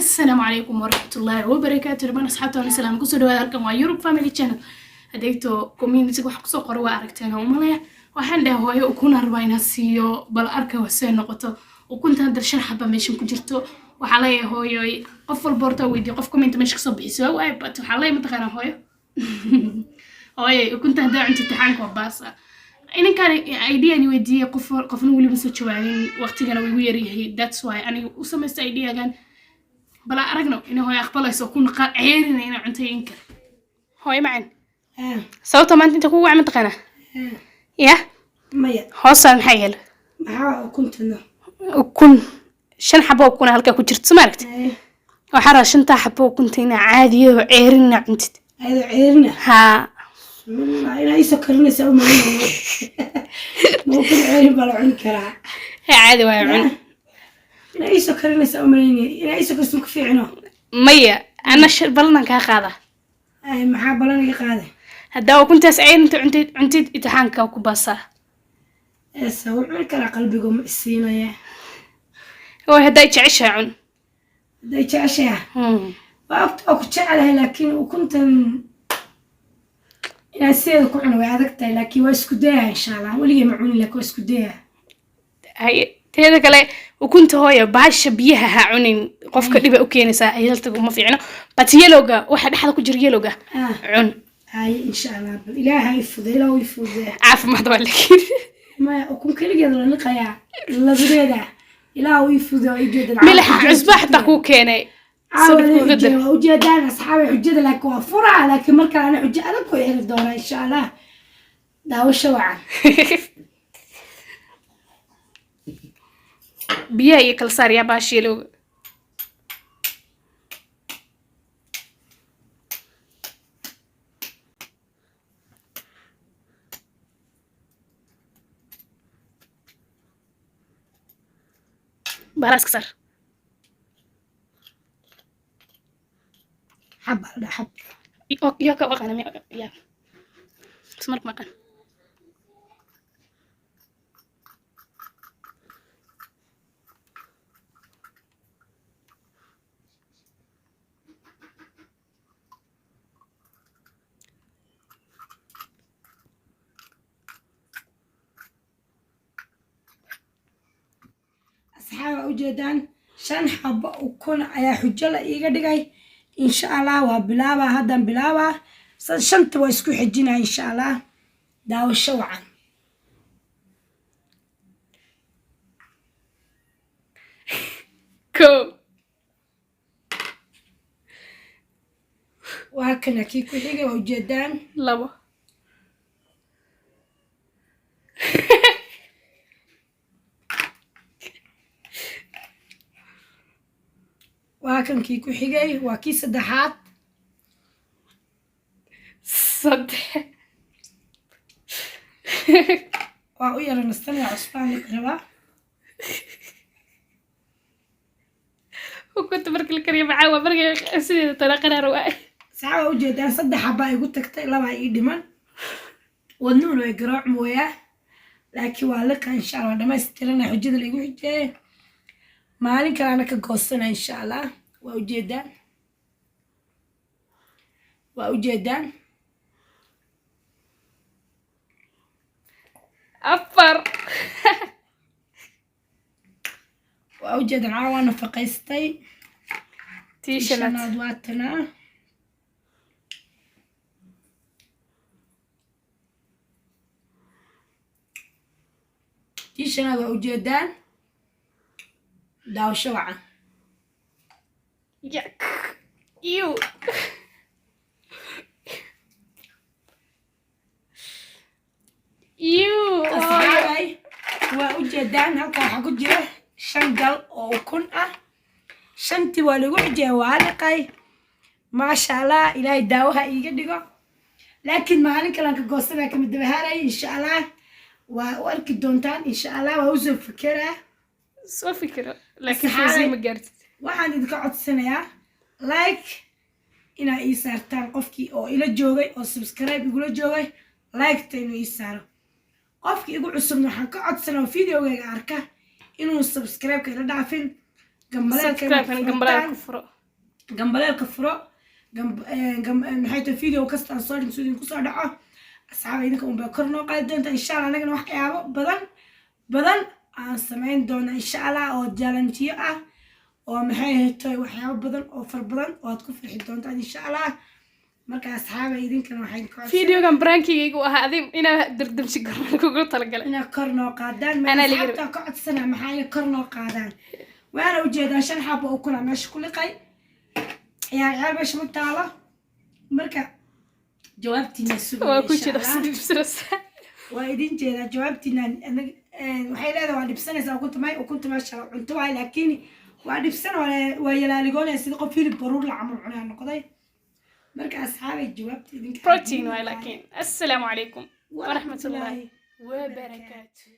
السلام عليكم ورحمة الله وبركاته. ربنا أصحابته والسلام كسر وياركم ويوروب فاميلي channel هديتو كوميونتي wax kusoo qoro waa aragteen oo malaya waxaan dhahay hooyo u kuna rabaa siiyo bal arka wasay noqoto oo kunta hadda shan xaba meeshan ku jirto waxa la yahay hooyo qof walba horta weydiyo qof comment meesha kasoo bixiso way bat waxa la yimid qana hooyo hooyo kunta hadda inta taxanka baasa inankaan idea ni weydiiyay qofna waliba soo jawaabin waqtigana way ugu yar yahay that's why ani u sameystay idea-gan bala aragno inuu hooyo aqbalayso kun qeyrina inay cuntooyinka hooyo macaan sababta maanta inta kugu wacma taqana ya maya hoosan maxay hel maxaa kuntana kun shan xabo kun halka ku jirto maaragtay waxa ra shanta xabo kuntina caadiyo qeyrina cuntid ayda qeyrina ha ina isa karinaysa uma mumkin qeyrin bala cun karaa caadi waa cun ina isa karinaysa uma ina isa kasoo ku fiicno maya ana ballan ka qaada ay maxaa ballan iga qaada hadda kuntaas aynta cuntid imtixaanka ku baasa sabab kala qalbigu ma siinaya oo hadda jeceshaa cun hadda jeceshaa waa ku jecelahay laakiin kuntan ina seedo ku cun way adagtahay laakiin waa isku dayaa insha Allah waliga ma cuni laakiin waa isku dayaa hay teeda kale ukunta hooyo baasha biyaha ha cunin qofka dhiba u keenaysa ayaltagu ma fiicno batiyelowga waxa dhaxda ku jira yelowga cun hay insha Allah ilaahay fudayla way fuday caafimaad waa laakiin ما أكون كل جد ولا نقيا لا بريدة لا ويفوز ويجد ملح عزبة حتى كو كيني وجد أنا أصحابي حجة لك وفرع لكن مركز أنا حجة أنا كوي هنا الدورة إن شاء الله ده وشوعة بيا يكل صار يا باشي لو براس كسر حب على حب يا كوك أنا يا سمرك مكان أصحاب وجدان شن حب وكون على حجة إيجا دقي إن شاء الله وبلابا هذا بلابا شنت ويسكو حجنا إن شاء الله داو الشوعة كو وهكذا كيكو حيجا وجدان لبا وهكذا كيكو حيجا وكيس الدحات صدق وأويا نستنى عصفان الكربا وكنت بركي الكريم معاوة بركي سيدي طريقنا رواي ساعة وجدان صدق حباي قلت تكتئ لبا يدمن والنون ويقرع مويا لكن والك إن شاء الله لما يستيرنا حجة اللي يقول حجة مالك أنا كقصنا إن شاء الله وأوجدان أفر وأوجد عوان فقيستي تيشنات أدواتنا تيشنات وأوجدان داو شوعة ياك يو يو أصحابي وأوجدان هكا حقو جيه شنقل أو كن شنتي ولغو جوالقي ما شاء الله إلهي داوها إيجا ديغو لكن مالك لانك قوصنا كمدبهاري إن شاء الله وأركي دونتان إن شاء الله وأوزن فكرة سو فكرة لكن فوزي مقارتي waxaan idinka codsanayaa like inaa ii saartaan qofkii oo ila joogay oo subscribe igula joogay like-ta inuu ii saaro qofkii igu cusubna waxaan ka codsanaa videogayga arka inuu subscribe-ka ila dhaafin gambaleelka furo gambaleelka furo maxay tahay video kasta soo dhig soo ku soo dhaco asxaabay idinka un baa kor noo qaadi doonta insha Allah anagana waxyaabo badan aan samayn doona insha Allah oo challenge ah oo maxay tahay waxyaabo badan oo far badan oo aad ku farxi doontaan insha Allah marka asxaabay idinkana waxay ku videogan brankiga u ahaa adin ina dardamsi kugu talagalay ina kor noo qaadaan ma xabta ka codsana maxay kor noo qaadaan waana u jeedaa shan xabo oo kuna meesha ku liqay yaa meesha ma taalo marka jawaabtiina sugo waa ku jira sidibsras waa idin jeedaa jawaabtiina waxay leedahay waa dhibsanaysaa ukunta meesha cunto waay laakiin waa dhibsan waa yalaaligoonaya sida qof hilib baruur la camal cunaa noqday marka asxaabay jawaabta idinka protein waay laakiin assalaamu calaykum waraxmatullaahi wabarakaatuh